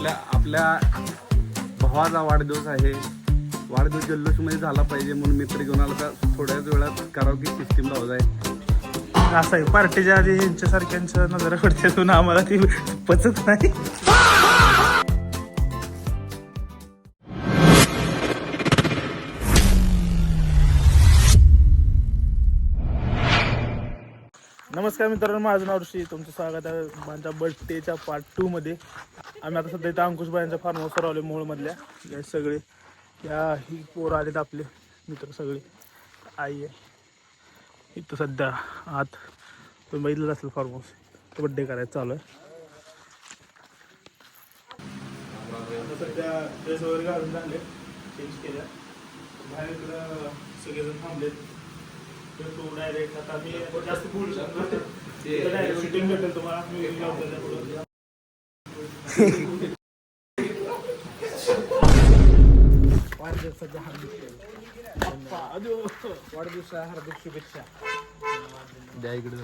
आपल्या भावाचा वाढदिवस आहे. वाढदिवस जल्लोषमध्ये झाला पाहिजे म्हणून मित्र घेऊन आला तर थोड्याच वेळात कराओके सिस्टीम लावत आहे. असं आहे, पार्टीच्या आधी यांच्यासारख्यांच्या नजरा पडते आम्हाला ती पचत नाही. नमस्कार मित्रांनो, माझं नाव ऋषी. तुमचं स्वागत आहे माझ्या बर्थडेच्या पार्ट 2 मध्ये. आम्ही आता सध्या इथं अंकुशबाईंच्या फार्म हाऊसवर आलो मोळमधल्या. हे सगळे ही पोरं आलेत, आपले मित्र सगळे. आई आहे इथं सध्या आत. तुम्ही बघितलं असेल फार्म हाऊस. बड्डे करायचं चालू आहे. सध्या ड्रेस वगैरे घालून झाले, चेंज केल्या. बाहेर इकडं सगळेजण थांबलेत. तो डायरेक्ट आता मी जास्त बोलू शकतो. डायरेक्ट शूटिंग भेटेल तुम्हाला. मी वाढदिवसाच्या हार्दिक शुभेच्छा द्या इकडे.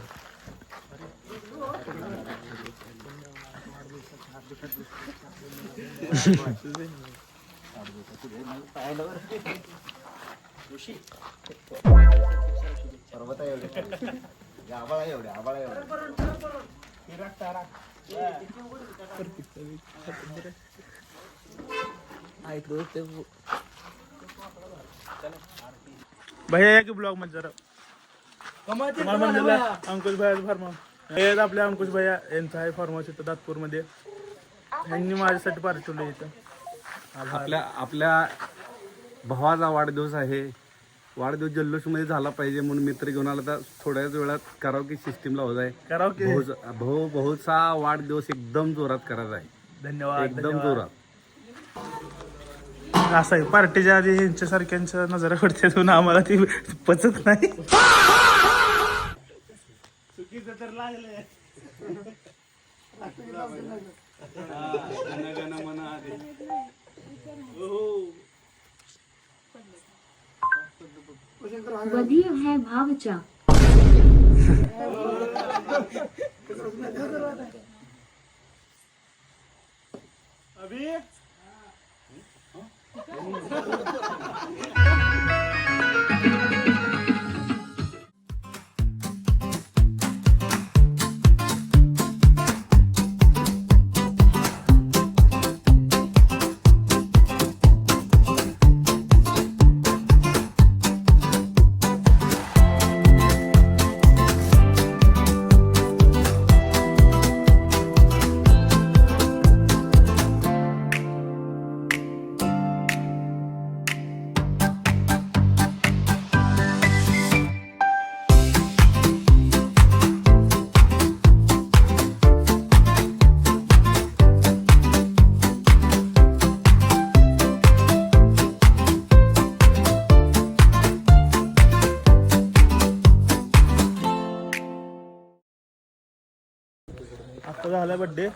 भैया या की ब्लॉग मध्ये जरा. तुम्हाला म्हणलेलं अंकुश भैयाचं फार्म हाऊस. हे आपल्या अंकुश भैया यांचं आहे फार्म हाऊस इथं दातपूरमध्ये. ह्यांनी माझ्यासाठी पार्टी ठेवली इथं. आपल्या भावाचा वाढदिवस आहे. वाढदिवस जल्लोषमध्ये झाला पाहिजे म्हणून मित्र घेऊन आला तर थोड्याच वेळात कराओके सिस्टीम लावत आहे. कराओके भाऊचा वाढदिवस एकदम जोरात करायचा आहे. धन्यवाद. एकदम जोरात. असं आहे, पार्टीच्या आधी यांच्यासारख्यांच्या नजरा पडते आम्हाला ती पचत नाही. चुकीचं तर लागलंय. बधिर है भावचा. अभी आता झाला बड्डे,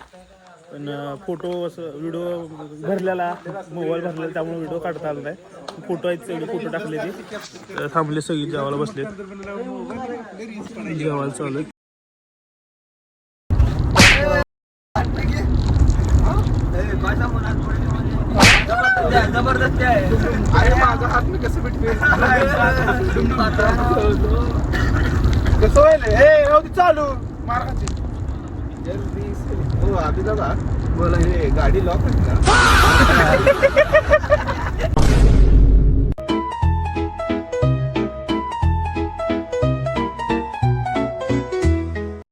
पण फोटो असं व्हिडिओ भरलेला, मोबाईल भरलेला, त्यामुळे व्हिडिओ काढता आला नाही. फोटो आहेत तेवढे फोटो टाकले ते. थांबले सगळी जेवायला बसले. जेवायला चालू आहे. जबरदस्त आहे. माझा हात मी कसं भेटते कसं होईल चालू मार्गाची. हो आधी दादा बोला, हे गाडी लॉक आहे का?